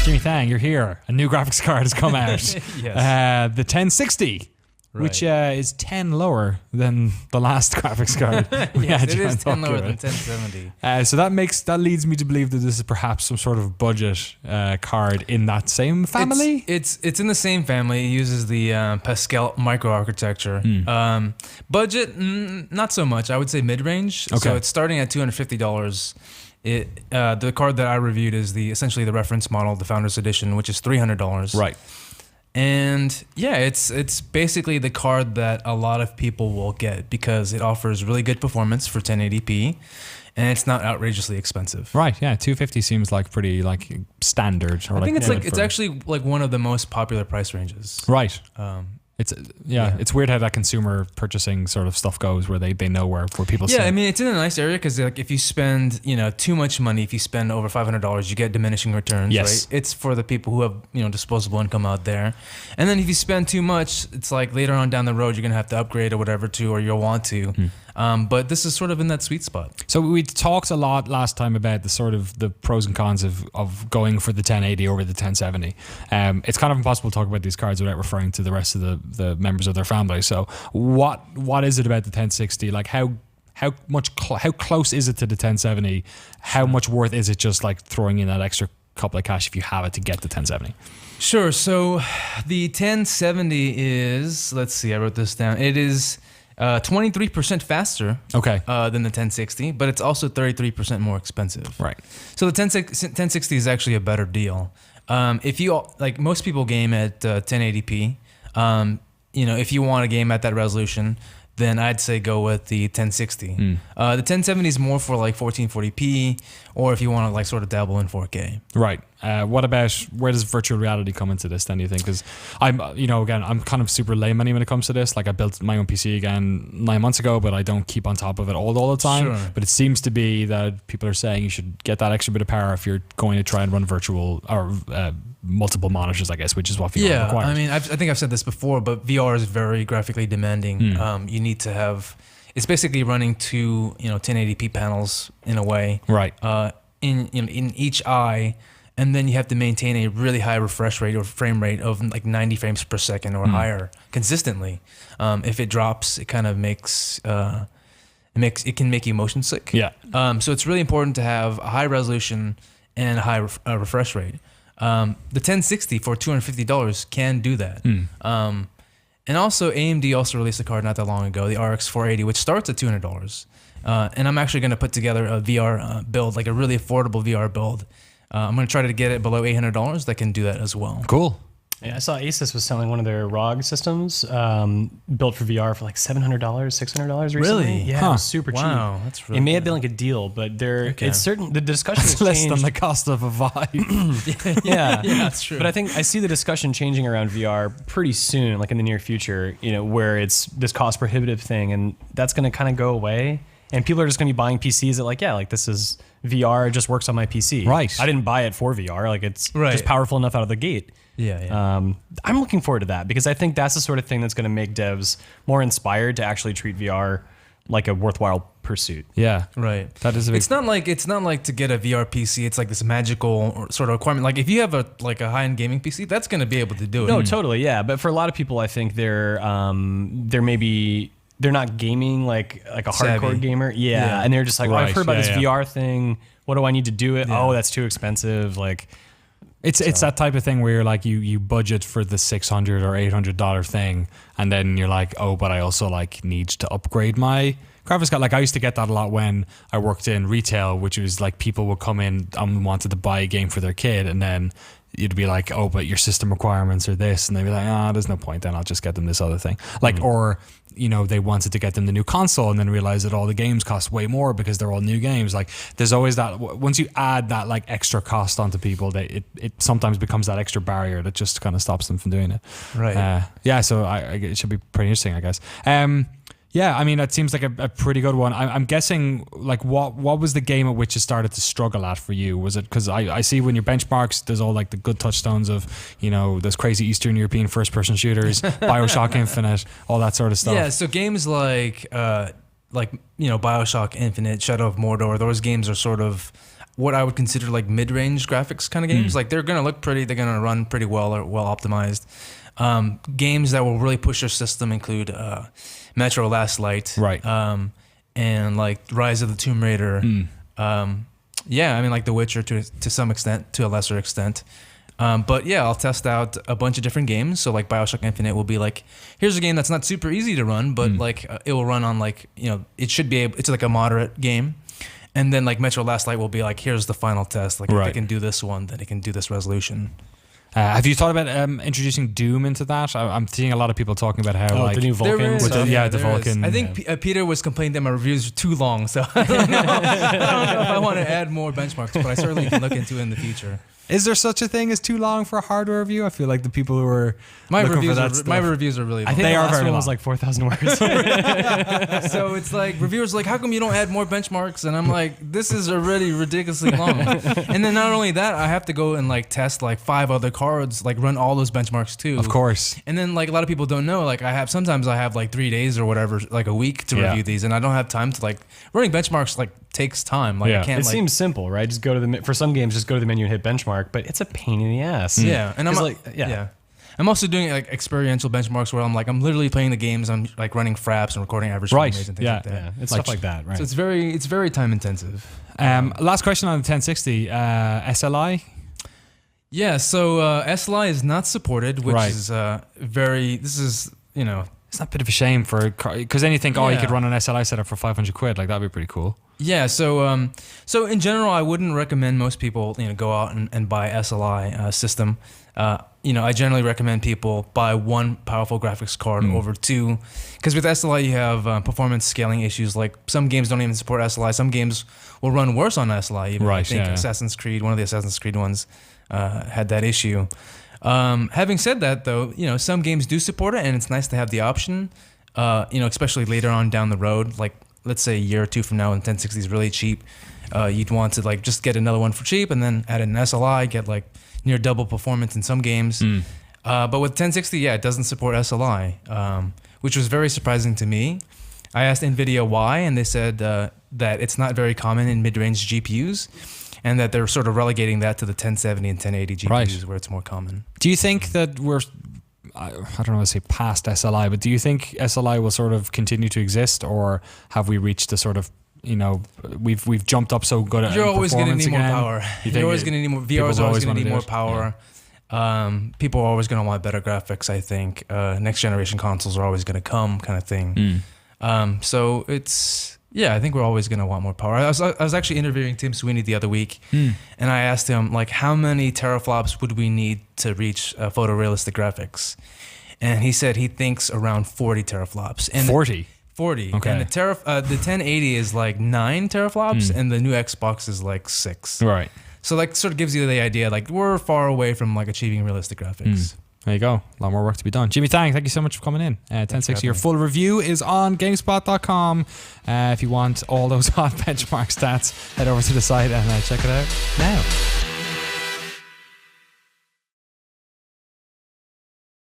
Jimmy Thang, you're here. A new graphics card has come out. Yes. The 1060, which is 10 lower than the last graphics card. Yes, it is 10 lower than 1070. So that leads me to believe that this is perhaps some sort of budget card in that same family. It's in the same family. It uses the Pascal microarchitecture. Budget, not so much. I would say mid-range. Okay. So it's starting at $250. The card that I reviewed is essentially the reference model, the Founders Edition, which is $300. Right. And yeah, it's basically the card that a lot of people will get because it offers really good performance for 1080p, and it's not outrageously expensive. Right. Yeah. 250 seems like pretty like standard. Or I think it's for, actually like one of the most popular price ranges. Right. It's weird how that consumer purchasing sort of stuff goes, where they know where people. Yeah, I mean it's in a nice area because like if you spend too much money, if you spend over $500, you get diminishing returns. Yes. Right. It's for the people who have disposable income out there, and then if you spend too much, it's like later on down the road you're gonna have to upgrade or whatever or you'll want to. But this is sort of in that sweet spot. So we talked a lot last time about the sort of the pros and cons of going for the 1080 over the 1070. It's kind of impossible to talk about these cards without referring to the rest of the members of their family. So what is it about the 1060? Like how close is it to the 1070? How much worth is it just like throwing in that extra couple of cash if you have it to get the 1070? Sure. So the 1070 is, let's see, I wrote this down. It is 23% faster than the 1060, but it's also 33% more expensive. Right. So the 1060 is actually a better deal. If you like, most people game at 1080p. If you want a game at that resolution, then I'd say go with the 1060. The 1070 is more for like 1440p, or if you want to like sort of dabble in 4K. Right. What about, where does virtual reality come into this then, do you think? Because I'm kind of super layman when it comes to this. Like I built my own PC again 9 months ago, but I don't keep on top of it all the time. Sure. But it seems to be that people are saying you should get that extra bit of power if you're going to try and run virtual or multiple monitors, I guess, which is what VR requires. I mean, I think I've said this before, but VR is very graphically demanding. You need to have, it's basically running two 1080p panels in a way. Right. In each eye. And then you have to maintain a really high refresh rate or frame rate of like 90 frames per second or higher consistently. If it drops, it kind of it can make you motion sick. Yeah. So it's really important to have a high resolution and a high refresh rate. The 1060 for $250 can do that. And also AMD also released a card not that long ago, the RX 480, which starts at $200. And I'm actually going to put together a VR build, like a really affordable VR build. I'm going to try to get it below $800 that can do that as well. Cool. Yeah, I saw Asus was selling one of their ROG systems built for VR for like $700, $600 recently. Really? Yeah, it was super cheap. Wow, that's really It may have been like a deal, but it's certain the discussion has less changed. than the cost of a Vive. Yeah, that's true. But I think I see the discussion changing around VR pretty soon, like in the near future, where it's this cost prohibitive thing, and that's going to kind of go away. And people are just going to be buying PCs that like this is VR, it just works on my PC. Right. I didn't buy it for VR. Like it's just powerful enough out of the gate. Yeah. I'm looking forward to that because I think that's the sort of thing that's going to make devs more inspired to actually treat VR like a worthwhile pursuit. Yeah. Right. That is a big... It's not like to get a VR PC, it's like this magical sort of requirement. Like if you have a high-end gaming PC, that's going to be able to do it. No, totally, yeah. But for a lot of people, I think they're not gaming like a hardcore gamer. Yeah. And they're just like, I've heard about this VR thing. What do I need to do it? Yeah. Oh, that's too expensive. Like it's that type of thing where you're like you budget for the $600 or $800 thing, and then you're like, oh, but I also like need to upgrade my graphics card. Like I used to get that a lot when I worked in retail, which was like people would come in and wanted to buy a game for their kid, and then you'd be like, oh, but your system requirements are this, and they'd be like, there's no point, then I'll just get them this other thing. Like, or they wanted to get them the new console and then realize that all the games cost way more because they're all new games. Like there's always that, once you add that like extra cost onto people, it sometimes becomes that extra barrier that just kind of stops them from doing it. Right. So it should be pretty interesting, I guess. Yeah, I mean, it seems like a pretty good one. I'm guessing, like, what was the game at which you started to struggle at for you? Was it, because I see when your benchmarks, there's all like the good touchstones of, those crazy Eastern European first-person shooters, BioShock Infinite, all that sort of stuff. Yeah, so games like BioShock Infinite, Shadow of Mordor, those games are sort of what I would consider like mid-range graphics kind of games. Like they're gonna look pretty, they're gonna run pretty well or well optimized. Games that will really push your system include Metro Last Light, Right. And like Rise of the Tomb Raider. Yeah, I mean like The Witcher to some extent, to a lesser extent. But yeah, I'll test out a bunch of different games. So like BioShock Infinite will be like, here's a game that's not super easy to run, but like it will run on like, you know, it should be able, it's like a moderate game. And then like Metro Last Light will be like, here's the final test. Like if it can do this one, then it can do this resolution. Have you thought about introducing Doom into that? I'm seeing a lot of people talking about how like the new Vulcan. There is, the there Vulcan. is. I think Peter was complaining that my reviews are too long, so I don't know if I want to add more benchmarks, but I certainly can look into it in the future. Is there such a thing as too long for a hardware review? I feel like the people who are my looking reviews for are, that stuff, my reviews are really long. I think They the are last very one long. was like 4,000 words. So it's like reviewers are like, how come you don't add more benchmarks? And I'm like, this is already ridiculously long. And then not only that, I have to go and like test like 5 other cards, like run all those benchmarks too. of course. And then like a lot of people don't know, like sometimes I have like 3 days or whatever, like a week to review these, and I don't have time to like running benchmarks like takes time. Like I can't. It seems simple, right? Just go to the for some games, just go to the menu and hit benchmark, but it's a pain in the ass. Yeah, and I'm 'Cause, like, I'm also doing like experiential benchmarks where I'm literally playing the games. I'm like running fraps and recording average frame rates and things like that. Yeah, it's stuff like that, right? So it's very time intensive. Last question on the 1060 SLI. Yeah, so SLI is not supported, which Right. is this is, you know. It's not a bit of a shame for because then you think, oh, you Yeah. could run an SLI setup for 500 quid. Like that'd be pretty cool. Yeah, so so in general, I wouldn't recommend most people go out and buy SLI system. I generally recommend people buy one powerful graphics card over two, because with SLI you have performance scaling issues. Like some games don't even support SLI. Some games will run worse on SLI. Even. Right, I think yeah. Assassin's Creed, one of the Assassin's Creed ones, had that issue. Having said that, though, some games do support it, and it's nice to have the option. Especially later on down the road, like let's say a year or two from now, when 1060 is really cheap, you'd want to like just get another one for cheap, and then add an SLI, get like near double performance in some games. But with 1060, it doesn't support SLI, which was very surprising to me. I asked NVIDIA why, and they said that it's not very common in mid-range GPUs, and that they're sort of relegating that to the 1070 and 1080 GPUs where it's more common. Do you think that we're, I don't know how to say past SLI, but do you think SLI will sort of continue to exist, or have we reached the sort of, we've jumped up so good at You're always going to need more again? power. You're always going to need more. VR is always going to need more power. People are always going to want better graphics, I think. Next generation consoles are always going to come, kind of thing. So it's, I think we're always going to want more power. I was actually interviewing Tim Sweeney the other week, and I asked him, like, how many teraflops would we need to reach photorealistic graphics? And he said he thinks around 40 teraflops. And 40? 40. Okay. And the 1080 is like 9 teraflops, and the new Xbox is like 6. Right. So like sort of gives you the idea, like we're far away from like achieving realistic graphics. There you go. A lot more work to be done. Jimmy Thang, thank you so much for coming in. 1060, your full review is on GameSpot.com. If you want all those hot benchmark stats, head over to the site and check it out now.